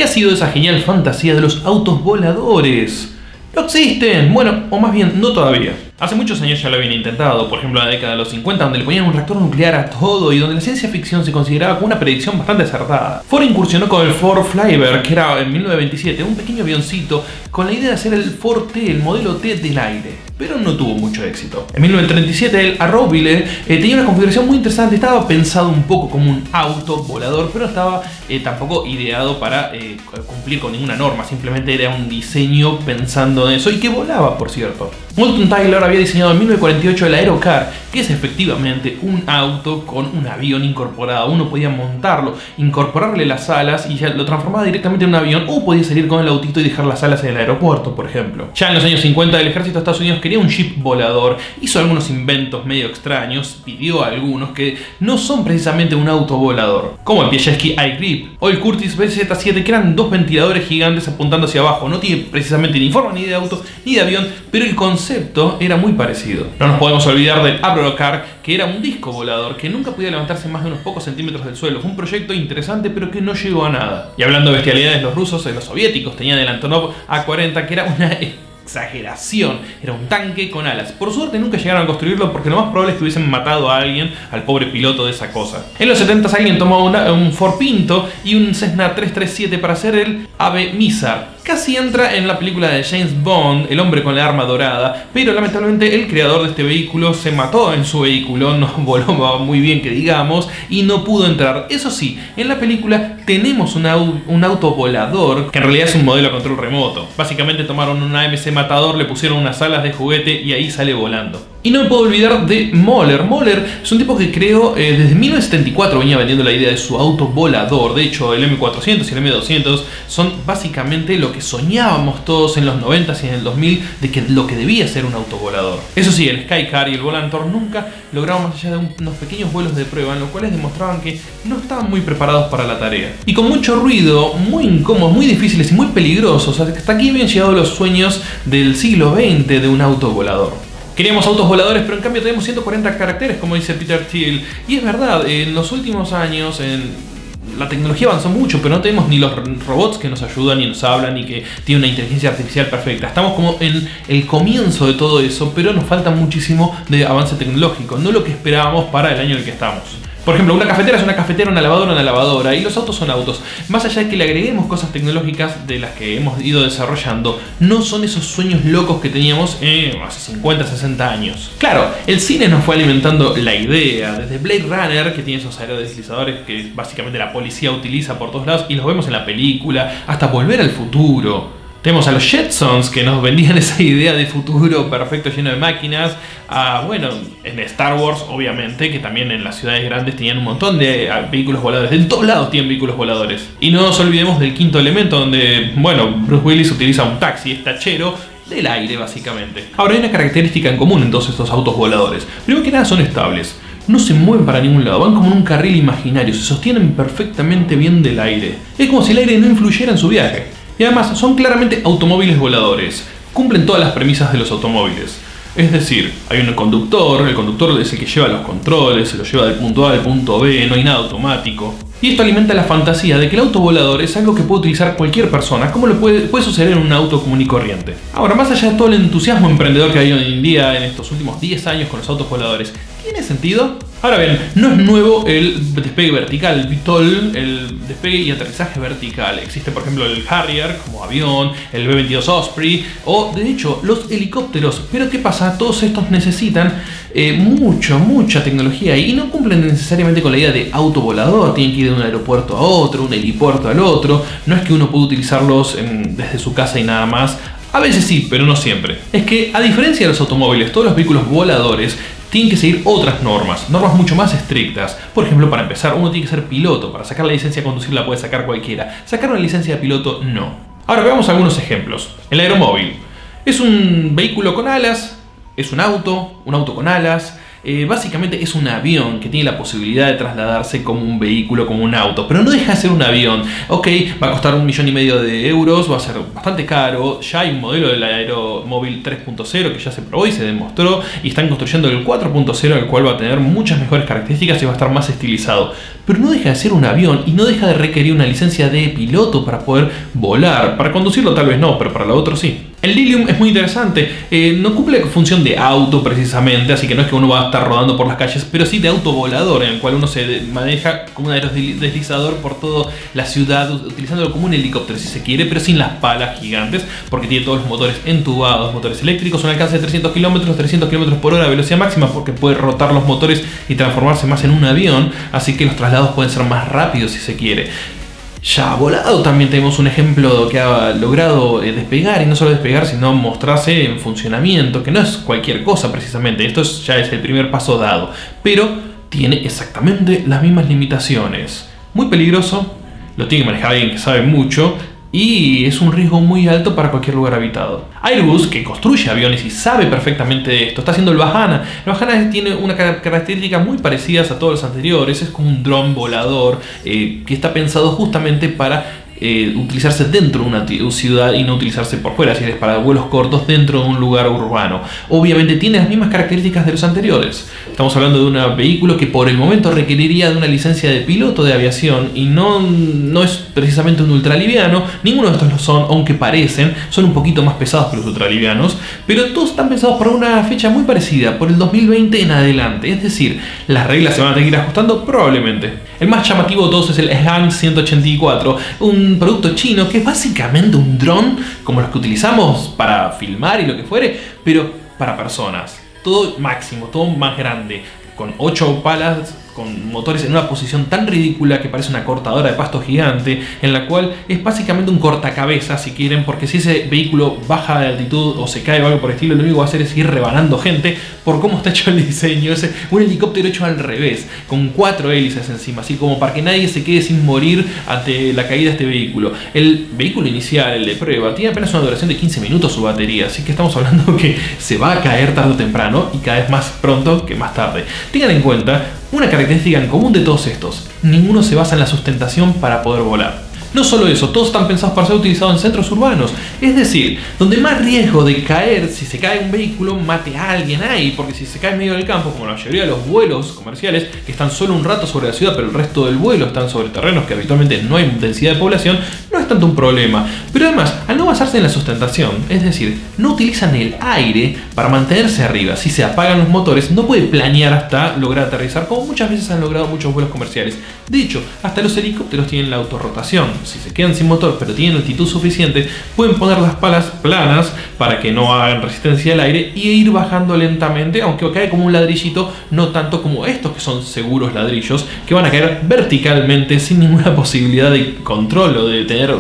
¿Qué ha sido de esa genial fantasía de los autos voladores? ¿No existen? Bueno, o más bien, no todavía. Hace muchos años ya lo habían intentado, por ejemplo en la década de los 50, donde le ponían un reactor nuclear a todo y donde la ciencia ficción se consideraba como una predicción bastante acertada. Ford incursionó con el Ford Flybird, que era en 1927 un pequeño avioncito con la idea de hacer el Ford T, el modelo T del aire, pero no tuvo mucho éxito. En 1937 el Arrouville tenía una configuración muy interesante, estaba pensado un poco como un auto volador, pero estaba tampoco ideado para cumplir con ninguna norma, simplemente era un diseño pensando en eso y que volaba, por cierto. Moulton Taylor había diseñado en 1948 el Aerocar, que es efectivamente un auto con un avión incorporado. Uno podía montarlo, incorporarle las alas y ya lo transformaba directamente en un avión, o podía salir con el autito y dejar las alas en el aeropuerto, por ejemplo. Ya en los años 50 el ejército de Estados Unidos quería un jeep volador, hizo algunos inventos medio extraños, pidió a algunos que no son precisamente un auto volador, como el Piaggio iGrip o el Curtiss BZ7, que eran dos ventiladores gigantes apuntando hacia abajo. No tiene precisamente ni forma ni de auto ni de avión, pero el concepto era muy parecido. No nos podemos olvidar del Aerocar, que era un disco volador que nunca podía levantarse más de unos pocos centímetros del suelo. Fue un proyecto interesante pero que no llegó a nada. Y hablando de bestialidades, los rusos, los soviéticos tenían el Antonov A-40, que era una exageración, era un tanque con alas. Por suerte nunca llegaron a construirlo porque lo más probable es que hubiesen matado a alguien, al pobre piloto de esa cosa. En los 70 alguien tomó un Ford Pinto y un Cessna 337 para hacer el Ave Mizar. Casi entra en la película de James Bond, El hombre con la arma dorada, pero lamentablemente el creador de este vehículo se mató en su vehículo, no voló muy bien que digamos, y no pudo entrar. Eso sí, en la película tenemos un auto volador, que en realidad es un modelo a control remoto. Básicamente tomaron una AMC Matador, le pusieron unas alas de juguete y ahí sale volando. Y no me puedo olvidar de Moller. Moller es un tipo que creó, desde 1974 venía vendiendo la idea de su auto volador. De hecho, el M400 y el M200 son básicamente lo que soñábamos todos en los 90s y en el 2000 de que lo que debía ser un auto volador. Eso sí, el Skycar y el Volantor nunca lograron más allá de unos pequeños vuelos de prueba, en los cuales demostraban que no estaban muy preparados para la tarea. Y con mucho ruido, muy incómodos, muy difíciles y muy peligrosos. Hasta aquí habían llegado los sueños del siglo XX de un auto volador. Queríamos autos voladores, pero en cambio tenemos 140 caracteres, como dice Peter Thiel. Y es verdad, en los últimos años la tecnología avanzó mucho, pero no tenemos ni los robots que nos ayudan, ni nos hablan, ni que tienen una inteligencia artificial perfecta. Estamos como en el comienzo de todo eso, pero nos falta muchísimo de avance tecnológico, no lo que esperábamos para el año en el que estamos. Por ejemplo, una cafetera es una cafetera, una lavadora, y los autos son autos. Más allá de que le agreguemos cosas tecnológicas de las que hemos ido desarrollando, no son esos sueños locos que teníamos hace 50, 60 años. Claro, el cine nos fue alimentando la idea, desde Blade Runner, que tiene esos aerodeslizadores que básicamente la policía utiliza por todos lados, y los vemos en la película, hasta Volver al Futuro. Tenemos a los Jetsons, que nos vendían esa idea de futuro perfecto lleno de máquinas. Bueno, en Star Wars, obviamente, que también en las ciudades grandes tenían un montón de vehículos voladores. En todos lados tienen vehículos voladores. Y no nos olvidemos del Quinto Elemento, donde, bueno, Bruce Willis utiliza un taxi, es tachero del aire, básicamente. Ahora, hay una característica en común en todos estos autos voladores. Primero que nada, son estables. No se mueven para ningún lado, van como en un carril imaginario, se sostienen perfectamente bien del aire. Es como si el aire no influyera en su viaje. Y además son claramente automóviles voladores, cumplen todas las premisas de los automóviles. Es decir, hay un conductor, el conductor es el que lleva los controles, se los lleva del punto A al punto B, no hay nada automático. Y esto alimenta la fantasía de que el auto volador es algo que puede utilizar cualquier persona, como lo puede suceder en un auto común y corriente. Ahora, más allá de todo el entusiasmo emprendedor que hay hoy en día en estos últimos 10 años con los autos voladores, ¿tiene sentido? Ahora bien, no es nuevo el despegue vertical, el VTOL, el despegue y aterrizaje vertical. Existe, por ejemplo, el Harrier como avión, el B-22 Osprey o, de hecho, los helicópteros. Pero ¿qué pasa? Todos estos necesitan mucha tecnología y no cumplen necesariamente con la idea de auto volador. Tienen que ir de un aeropuerto a otro, un helipuerto al otro. No es que uno pueda utilizarlos desde su casa y nada más. A veces sí, pero no siempre. Es que, a diferencia de los automóviles, todos los vehículos voladores tienen que seguir otras normas mucho más estrictas. Por ejemplo, para empezar, uno tiene que ser piloto. Para sacar la licencia de conducir la puede sacar cualquiera. Sacar una licencia de piloto, no. Ahora veamos algunos ejemplos. El aeromóvil es un vehículo con alas, es un auto con alas, Básicamente es un avión que tiene la posibilidad de trasladarse como un vehículo, como un auto, pero no deja de ser un avión. Ok, va a costar 1,5 millones de euros, va a ser bastante caro. Ya hay un modelo del Aeromóvil 3.0 que ya se probó y se demostró, y están construyendo el 4.0, el cual va a tener muchas mejores características y va a estar más estilizado. Pero no deja de ser un avión y no deja de requerir una licencia de piloto para poder volar. Para conducirlo tal vez no, pero para lo otro sí. El Lilium es muy interesante, no cumple la función de auto precisamente, así que no es que uno va a estar rodando por las calles, pero sí de auto volador, en el cual uno se maneja como un aerodeslizador por toda la ciudad, utilizándolo como un helicóptero si se quiere, pero sin las palas gigantes, porque tiene todos los motores entubados, motores eléctricos, un alcance de 300 km por hora, velocidad máxima, porque puede rotar los motores y transformarse más en un avión, así que los traslados pueden ser más rápidos si se quiere. Ya volado también tenemos un ejemplo que ha logrado despegar, y no solo despegar, sino mostrarse en funcionamiento, que no es cualquier cosa precisamente. Esto ya es el primer paso dado, pero tiene exactamente las mismas limitaciones. Muy peligroso, lo tiene que manejar alguien que sabe mucho, y es un riesgo muy alto para cualquier lugar habitado. Airbus, que construye aviones y sabe perfectamente de esto, está haciendo el Vajana. El Vajana tiene una característica muy parecida a todos los anteriores. Es como un dron volador que está pensado justamente para utilizarse dentro de una ciudad y no utilizarse por fuera, si es para vuelos cortos dentro de un lugar urbano. Obviamente tiene las mismas características de los anteriores. Estamos hablando de un vehículo que por el momento requeriría de una licencia de piloto de aviación, y no es precisamente un ultraliviano. Ninguno de estos lo son, aunque parecen, son un poquito más pesados que los ultralivianos, pero todos están pensados para una fecha muy parecida, por el 2020 en adelante. Es decir, las reglas se van a tener que ir ajustando probablemente. El más llamativo de todos es el Hang 184, un producto chino que es básicamente un dron como los que utilizamos para filmar y lo que fuere, pero para personas. Todo máximo, todo más grande, con 8 palas, con motores en una posición tan ridícula que parece una cortadora de pasto gigante, en la cual es básicamente un cortacabezas si quieren, porque si ese vehículo baja de altitud o se cae o algo por el estilo, lo único que va a hacer es ir rebanando gente por cómo está hecho el diseño. Es un helicóptero hecho al revés, con 4 hélices encima, así como para que nadie se quede sin morir ante la caída de este vehículo. El vehículo inicial, el de prueba, tiene apenas una duración de 15 minutos su batería, así que estamos hablando que se va a caer tarde o temprano, y cada vez más pronto que más tarde. Tengan en cuenta una característica en común de todos estos: ninguno se basa en la sustentación para poder volar. No solo eso, todos están pensados para ser utilizados en centros urbanos, es decir, donde más riesgo de caer, si se cae un vehículo, mate a alguien ahí, porque si se cae en medio del campo, como la mayoría de los vuelos comerciales, que están solo un rato sobre la ciudad, pero el resto del vuelo están sobre terrenos que habitualmente no hay densidad de población, no es tanto un problema. Pero además, al no basarse en la sustentación, es decir, no utilizan el aire para mantenerse arriba, si se apagan los motores, no puede planear hasta lograr aterrizar, como muchas veces han logrado muchos vuelos comerciales. De hecho, hasta los helicópteros tienen la autorrotación. Si se quedan sin motor pero tienen altitud suficiente, pueden poner las palas planas para que no hagan resistencia al aire y ir bajando lentamente, aunque cae como un ladrillito, no tanto como estos que son seguros ladrillos, que van a caer verticalmente sin ninguna posibilidad de control o de tener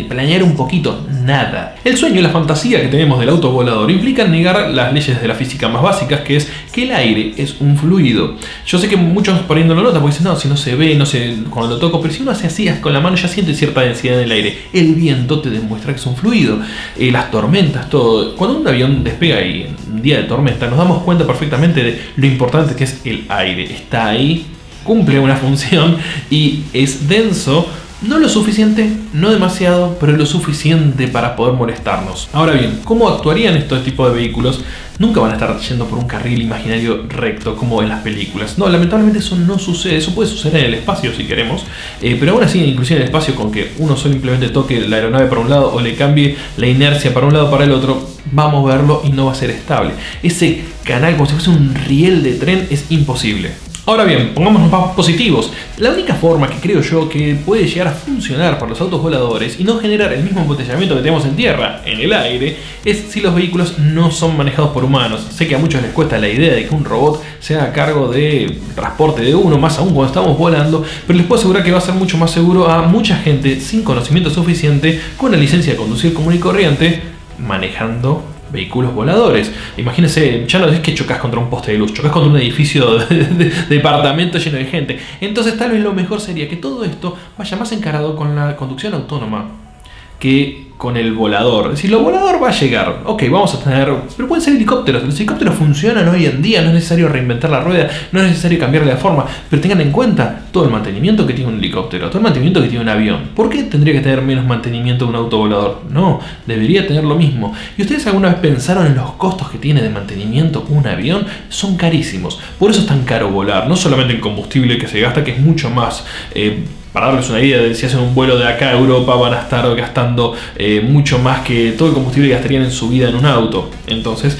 planear un poquito, nada. El sueño y la fantasía que tenemos del auto volador implican negar las leyes de la física más básicas, que es que el aire es un fluido. Yo sé que muchos por ahí no lo notan porque dicen, no, si no se ve, no sé cuando lo toco, pero si uno hace así con la mano ya siente cierta densidad en el aire. El viento te demuestra que es un fluido, las tormentas, todo. Cuando un avión despega y en un día de tormenta, nos damos cuenta perfectamente de lo importante que es el aire. Está ahí, cumple una función y es denso. No lo suficiente, no demasiado, pero lo suficiente para poder molestarnos. Ahora bien, ¿cómo actuarían estos tipos de vehículos? Nunca van a estar yendo por un carril imaginario recto como en las películas. No, lamentablemente eso no sucede. Eso puede suceder en el espacio si queremos, pero aún así, inclusive en el espacio, con que uno simplemente toque la aeronave para un lado o le cambie la inercia para un lado o para el otro, va a moverlo y no va a ser estable. Ese canal, como si fuese un riel de tren, es imposible. Ahora bien, pongámonos más positivos. La única forma que creo yo que puede llegar a funcionar para los autos voladores y no generar el mismo embotellamiento que tenemos en tierra, en el aire, es si los vehículos no son manejados por humanos. Sé que a muchos les cuesta la idea de que un robot se haga cargo de transporte de uno, más aún cuando estamos volando, pero les puedo asegurar que va a ser mucho más seguro a mucha gente sin conocimiento suficiente, con la licencia de conducir común y corriente, manejando vehículos voladores. Imagínense, ya no es que chocas contra un poste de luz, chocas contra un edificio de departamento lleno de gente. Entonces tal vez lo mejor sería que todo esto vaya más encarado con la conducción autónoma. que con el volador. Es decir, lo volador va a llegar, ok, vamos a tener, pero pueden ser helicópteros. Los helicópteros funcionan hoy en día, no es necesario reinventar la rueda, no es necesario cambiarle la forma, pero tengan en cuenta todo el mantenimiento que tiene un helicóptero, todo el mantenimiento que tiene un avión. ¿Por qué tendría que tener menos mantenimiento un auto volador? No, debería tener lo mismo. ¿Y ustedes alguna vez pensaron en los costos que tiene de mantenimiento un avión? Son carísimos, por eso es tan caro volar, no solamente en combustible que se gasta, que es mucho más. Para darles una idea, si hacen un vuelo de acá a Europa van a estar gastando mucho más que todo el combustible que gastarían en su vida en un auto. Entonces,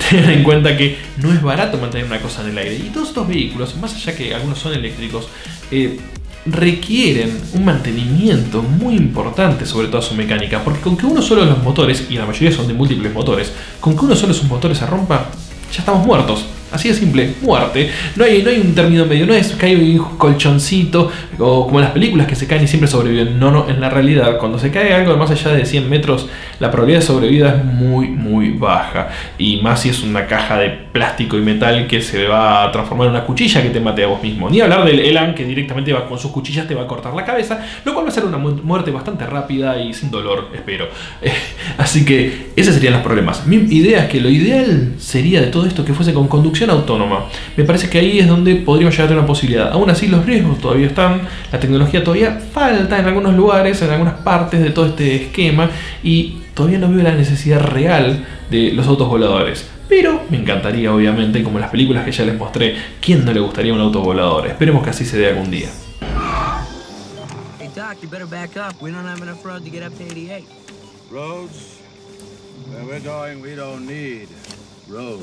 tengan en cuenta que no es barato mantener una cosa en el aire. Y todos estos vehículos, más allá que algunos son eléctricos, requieren un mantenimiento muy importante sobre toda su mecánica, porque con que uno solo de los motores, y la mayoría son de múltiples motores, con que uno solo de sus motores se rompa, ya estamos muertos. Así de simple, muerte. No hay un término medio, no es que hay un colchoncito o como en las películas que se caen y siempre sobreviven. No, en la realidad, cuando se cae algo de más allá de 100 metros, la probabilidad de sobrevida es muy baja. Y más si es una caja de plástico y metal que se va a transformar en una cuchilla que te mate a vos mismo. Ni hablar del Elan que directamente va con sus cuchillas te va a cortar la cabeza, lo cual va a ser una muerte bastante rápida y sin dolor, espero. Así que esos serían los problemas. Mi idea es que lo ideal sería de todo esto que fuese con conducción autónoma. Me parece que ahí es donde podríamos llegar a tener una posibilidad. Aún así los riesgos todavía están, la tecnología todavía falta en algunos lugares, en algunas partes de todo este esquema, y todavía no veo la necesidad real de los autos voladores. Pero me encantaría, obviamente, como en las películas que ya les mostré, ¿quién no le gustaría un auto volador? Esperemos que así se dé algún día. Hey Doc, you better back up. We don't have enough road to get up to 88. Roads? Where we're going, we don't need roads.